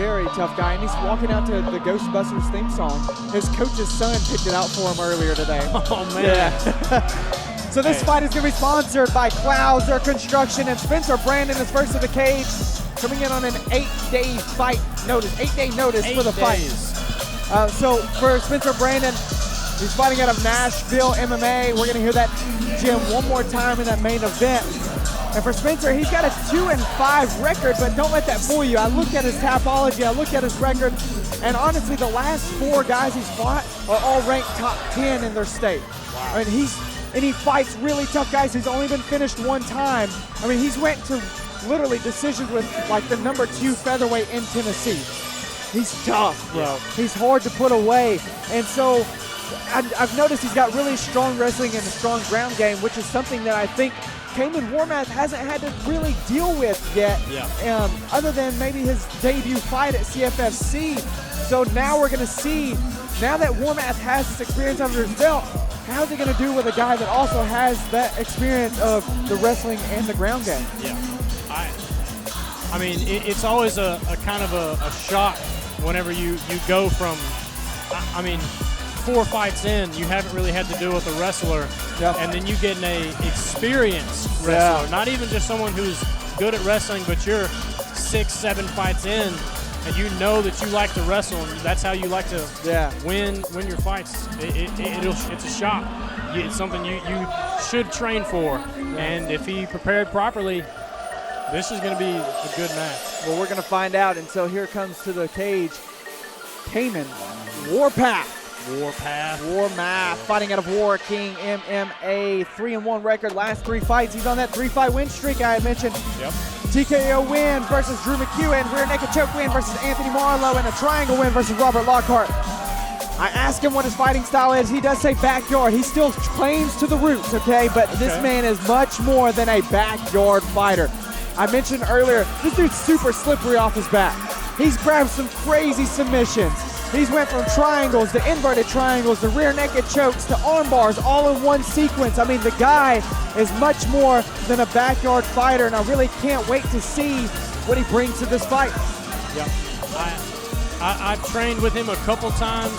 very tough guy, and he's walking out to the Ghostbusters theme song. His coach's son picked it out for him earlier today. Oh, man. Yeah. So this fight is going to be sponsored by Clouser Construction, and Spencer Brandon is first to the cage, coming in on an 8-day fight notice, 8-day notice for the fight. So for Spencer Brandon, he's fighting out of Nashville MMA. We're going to hear that gym one more time in that main event. And for Spencer, he's got a 2-5 record, but don't let that fool you. I looked at his Tapology, I looked at his record, and honestly, the last 4 guys he's fought are all ranked top 10 in their state. Wow. I mean, he fights really tough guys. He's only been finished 1 time. I mean, he's went to literally decisions with like the number 2 featherweight in Tennessee. He's tough, bro. He's hard to put away. And so I've noticed he's got really strong wrestling and a strong ground game, which is something that I think Kaemon Warmath hasn't had to really deal with yet, other than maybe his debut fight at CFFC. So now we're going to see, now that Warmath has this experience under his belt, how's he going to do with a guy that also has that experience of the wrestling and the ground game? Yeah. I mean, it's always a kind of a shock whenever you go from, I mean, 4 fights in, you haven't really had to deal with a wrestler, and then you get an experienced wrestler, not even just someone who's good at wrestling, but you're 6-7 fights in, and you know that you like to wrestle, and that's how you like to win your fights. It's a shock. It's something you should train for, and if he prepared properly, this is going to be a good match. Well, we're going to find out, and so here comes to the cage, Kaemon Warmath. Warmath, fighting out of War King MMA, 3-1 record, last 3 fights. He's on that 3-fight win streak I had mentioned. TKO win versus Drew McEwen, rear naked choke win versus Anthony Marlowe, and a triangle win versus Robert Lockhart. I asked him what his fighting style is. He does say backyard. He still claims to the roots, okay? But this man is much more than a backyard fighter. I mentioned earlier, this dude's super slippery off his back. He's grabbed some crazy submissions. He's went from triangles to inverted triangles to rear naked chokes to arm bars all in one sequence. I mean, the guy is much more than a backyard fighter, and I really can't wait to see what he brings to this fight. Yeah, I've trained with him a couple times.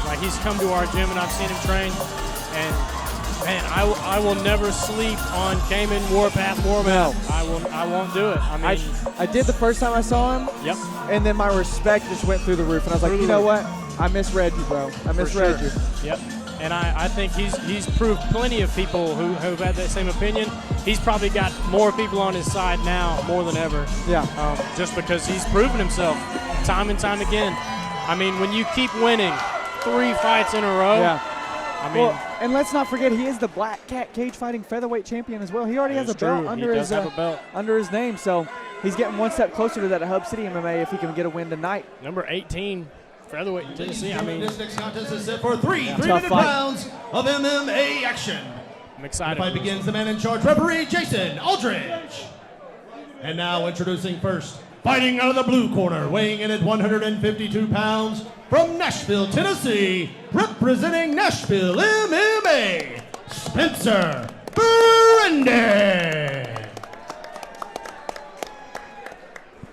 Like he's come to our gym and I've seen him train, and man, I will never sleep on Kaemon Warmath. No. I won't do it. I mean, I did the first time I saw him. Yep. And then my respect just went through the roof, and I was like, you know what? I misread you, bro. I misread you. Yep. And I think he's proved plenty of people who've had that same opinion. He's probably got more people on his side now more than ever. Yeah. Just because he's proven himself time and time again. I mean, when you keep winning 3 fights in a row. Yeah. I mean, well, and let's not forget, he is the Black Cat cage fighting featherweight champion as well. He already has a belt under his name, so he's getting one step closer to that at Hub City MMA if he can get a win tonight. Number 18, featherweight in Tennessee. I mean, this next contest is set for 3-minute rounds of MMA action. I'm excited. The fight begins. The man in charge, referee Jason Aldridge. And now introducing first, fighting out of the blue corner, weighing in at 152 pounds, from Nashville, Tennessee, representing Nashville MMA, Spencer Brandon.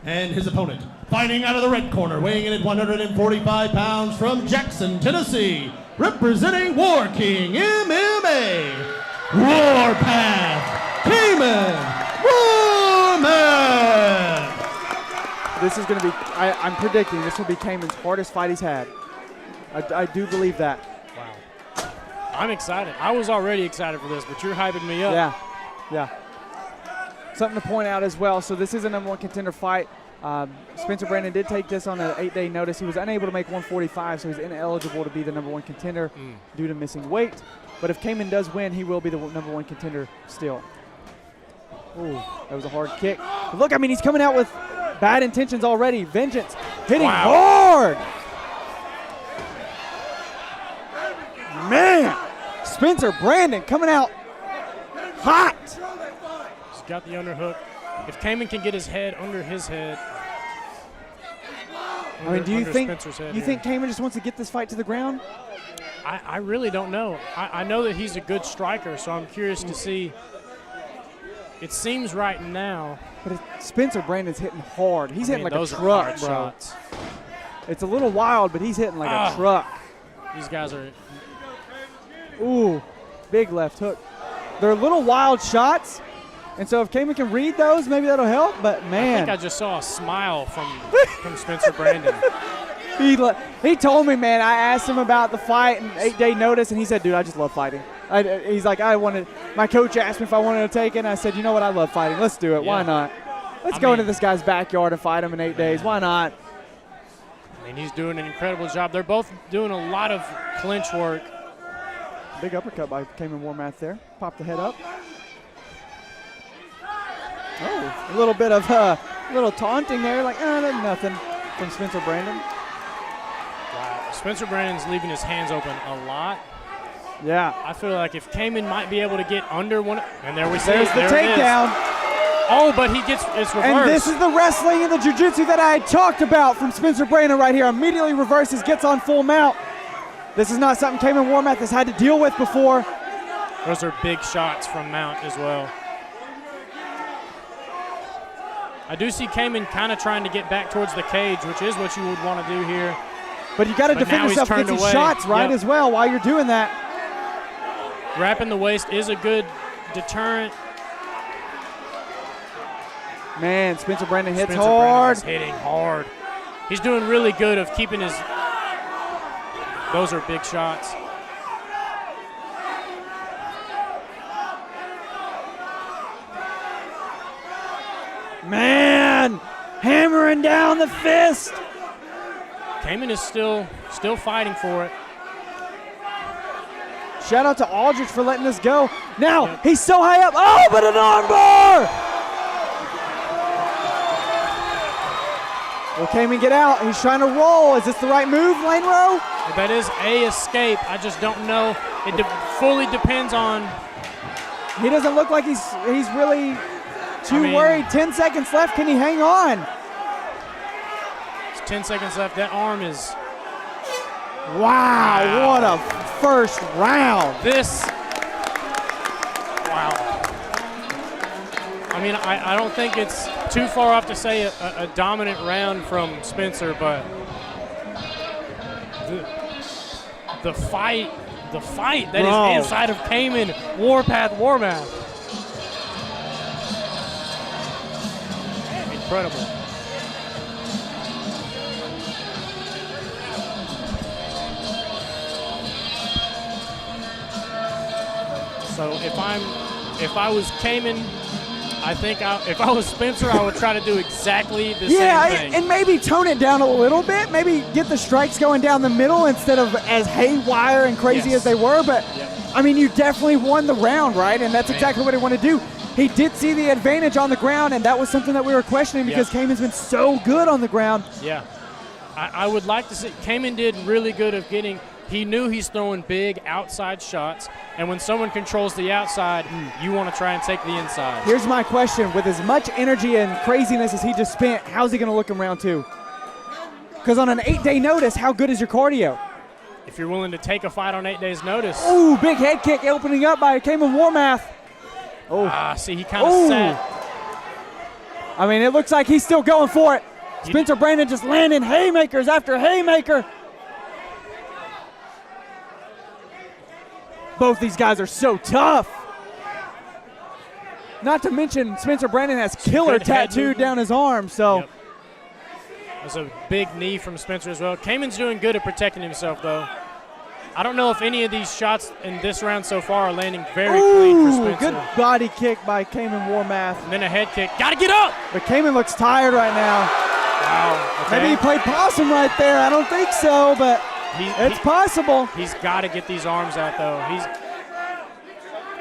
And his opponent, fighting out of the red corner, weighing in at 145 pounds, from Jackson, Tennessee, representing War King MMA, Warpath, Kaemon Warmath. This is going to be, I'm predicting this will be Kaemon's hardest fight he's had. I do believe that. Wow. I'm excited. I was already excited for this, but you're hyping me up. Yeah. Something to point out as well. So this is a number 1 contender fight. Spencer Brandon did take this on an 8-day notice. He was unable to make 145, so he's ineligible to be the number 1 contender due to missing weight. But if Kaemon does win, he will be the number 1 contender still. Ooh, that was a hard kick. But look, I mean, he's coming out with bad intentions already. Vengeance hitting hard. Man, Spencer Brandon coming out hot. He's got the underhook. If Kaemon can get his head under his head. I mean, do you think Kaemon just wants to get this fight to the ground? I really don't know. I know that he's a good striker, so I'm curious to see. It seems right now But Spencer Brandon's hitting hard. He's hitting like those a are truck, hard bro. shots. It's a little wild, but he's hitting like a truck. These guys are. Ooh, big left hook. They're little wild shots, and so if Kaemon can read those, maybe that'll help. But man, I think I just saw a smile from Spencer Brandon. He told me, man. I asked him about the fight and 8-day notice, and he said, "Dude, I just love fighting." He's like, my coach asked me if I wanted to take it, and I said, "You know what? I love fighting. Let's do it. Yeah. Why not? Let's go into this guy's backyard and fight him in 8 days. Why not?" I mean, he's doing an incredible job. They're both doing a lot of clinch work. Big uppercut by Kaemon Warmath there. Pop the head up. Oh, a little bit of little taunting there, like, nothing from Spencer Brandon. Wow. Spencer Brandon's leaving his hands open a lot. Yeah. I feel like if Kaemon might be able to get under one, and there we see There's it. the takedown. Oh, but it's reversed. And this is the wrestling and the jiu-jitsu that I had talked about from Spencer Brandon right here. Immediately reverses, gets on full mount. This is not something Kaemon Warmath has had to deal with before. Those are big shots from mount as well. I do see Kaemon kind of trying to get back towards the cage, which is what you would want to do here. But you got to defend yourself against these shots, right, as well, while you're doing that. Wrapping the waist is a good deterrent. Man, Spencer Brandon hits Spencer hard. Brandon's hitting hard. He's doing really good of keeping his. Those are big shots. Man, hammering down the fist. Kaemon is still fighting for it. Shout out to Aldridge for letting this go. Now, he's so high up. Oh, but an armbar! Will Kaemon get out? He's trying to roll. Is this the right move, Lane Row? That is a escape. I just don't know. It fully depends on. He doesn't look like he's really too worried. 10 seconds left. Can he hang on? It's 10 seconds left. That arm is. Wow, what a first round. Wow. I mean, I don't think it's too far off to say a dominant round from Spencer, but the fight that is inside of Kaemon Warmath. Incredible. So if I was Kaemon, I think if I was Spencer, I would try to do exactly the same thing. And maybe tone it down a little bit. Maybe get the strikes going down the middle instead of as haywire and crazy as they were. But, I mean, you definitely won the round, right? And that's exactly what he wanted to do. He did see the advantage on the ground, and that was something that we were questioning because Kaemon's been so good on the ground. Yeah. I would like to see – Kaemon did really good of getting – he knew he's throwing big outside shots, and when someone controls the outside, you want to try and take the inside. Here's my question. With as much energy and craziness as he just spent, how's he going to look in round 2? Because on an 8-day notice, how good is your cardio? If you're willing to take a fight on 8 days' notice. Ooh, big head kick opening up by Kaemon Warmath. Oh, see, he kind of sat. I mean, it looks like he's still going for it. Spencer Brandon just landing haymakers after haymaker. Both these guys are so tough. Not to mention, Spencer Brandon has killer tattooed down his arm. So There's a big knee from Spencer as well. Kaemon's doing good at protecting himself, though. I don't know if any of these shots in this round so far are landing very clean for Spencer. Good body kick by Kaemon Warmath. And then a head kick. Got to get up! But Kaemon looks tired right now. Wow. Okay. Maybe he played possum right there. I don't think so, but it's possible. He's got to get these arms out, though.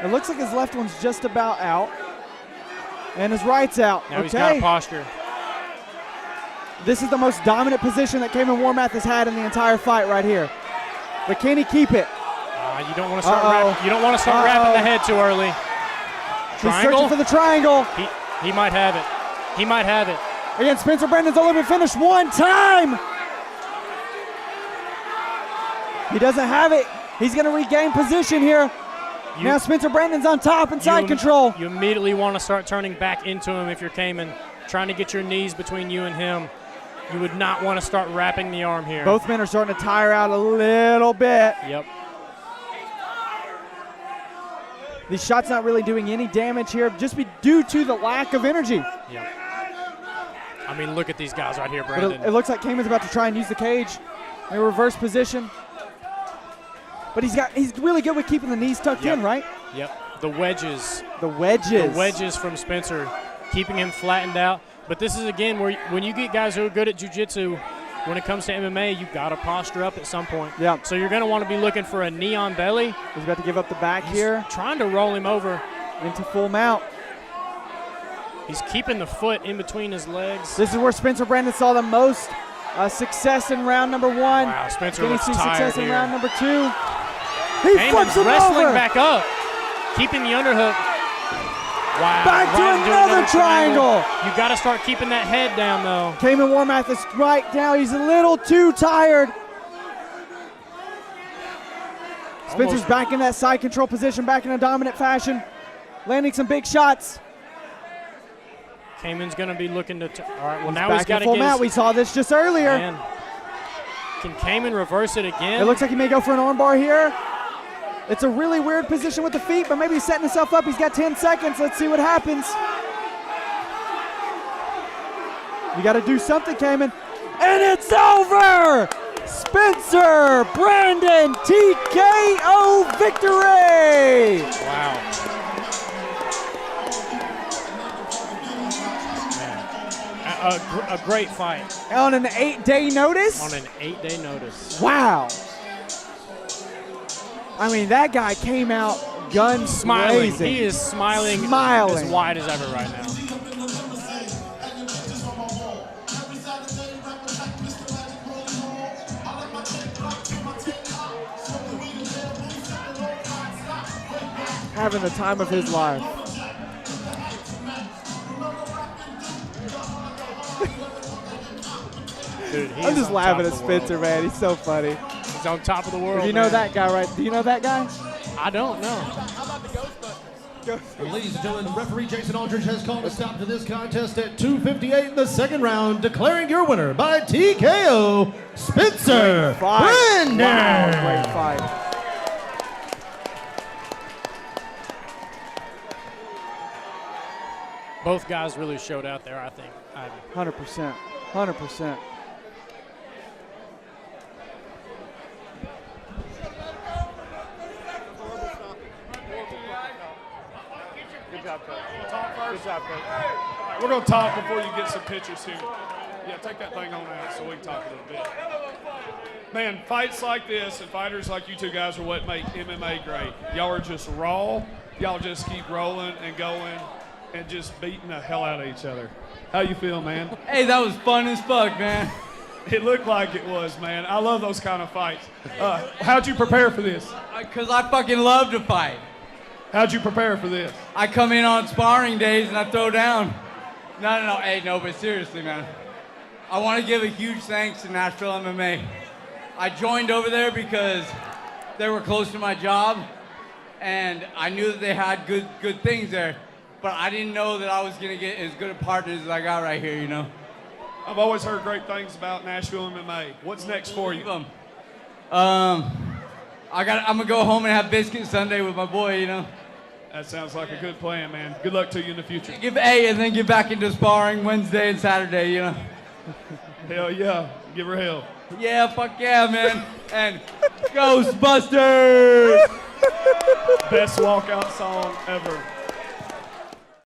It looks like his left one's just about out. And his right's out. Now he's got a posture. This is the most dominant position that Kaemon Warmath has had in the entire fight right here. But can he keep it? You don't want to start wrapping the head too early. He's searching for the triangle. He might have it. He might have it. Again, Spencer Brandon's only been finished one time. He doesn't have it. He's going to regain position here. Now Spencer Brandon's on top and side control. You immediately want to start turning back into him if you're Kaemon, trying to get your knees between you and him. You would not want to start wrapping the arm here. Both men are starting to tire out a little bit. Yep. These shots not really doing any damage here, just due to the lack of energy. Yep. I mean, look at these guys right here, But Brandon. it looks like Kaemon's about to try and use the cage. In reverse position. But he's really good with keeping the knees tucked in, right? Yep. The wedges. The wedges. The wedges from Spencer, keeping him flattened out. But this is, again, where when you get guys who are good at jiu-jitsu, when it comes to MMA, you got to posture up at some point. Yeah. So you're going to want to be looking for a knee on belly. He's about to give up the back here. Trying to roll him over. Into full mount. He's keeping the foot in between his legs. This is where Spencer Brandon saw the most success in round number 1. Wow, Spencer Can he looks see tired success in here. round number 2? He flips Kaemon's him wrestling over. back up, keeping the underhook. Wow. Back to right into another triangle. You got to start keeping that head down, though. Kaemon Warmath is right now. He's a little too tired. Spencer's back in that side control position, back in a dominant fashion, landing some big shots. Kaemon's going to be looking to. All right, well, now Back he's got in to full get. mount. We saw this just earlier. Man. Can Kaemon reverse it again? It looks like he may go for an armbar here. It's a really weird position with the feet, but maybe he's setting himself up. He's got 10 seconds. Let's see what happens. You got to do something, Kaemon. And it's over! Spencer Brandon TKO victory! Wow. A great fight. On an 8-day notice? On an 8-day notice. Wow. I mean, that guy came out guns Smiling. blazing. He is smiling as wide as ever right now. Having the time of his life. Dude, I'm just laughing at Spencer, man. He's so funny. He's on top of the world. Do you know man. that guy, right? Do you know that guy? I don't know. Ladies and gentlemen, referee Jason Aldridge has called a stop to this contest at 2:58 in the second round, declaring your winner by TKO, Spencer Brandon. Wow, great fight. Both guys really showed out there, I think. 100%. 100%. Good job, Coach. Talk first. Good job, Coach. All right, we're going to talk before you get some pictures here. Yeah, take that thing on out so we can talk a little bit. Man, fights like this and fighters like you two guys are what make MMA great. Y'all are just raw. Y'all just keep rolling and going and just beating the hell out of each other. How you feel, man? Hey, that was fun as fuck, man. It looked like it was, man. I love those kind of fights. How'd you prepare for this? Because I fucking love to fight. How'd you prepare for this? I come in on sparring days and I throw down. No. Hey, no, but seriously, man. I want to give a huge thanks to Nashville MMA. I joined over there because they were close to my job, and I knew that they had good things there, but I didn't know that I was going to get as good a partners as I got right here, you know? I've always heard great things about Nashville MMA. What's next for you? I'm gonna go home and have biscuit Sunday with my boy, you know. That sounds like a good plan, man. Good luck to you in the future. Give A and then get back into sparring Wednesday and Saturday, you know. Hell yeah, give her hell. Yeah, fuck yeah, man. And Ghostbusters! Best walkout song ever.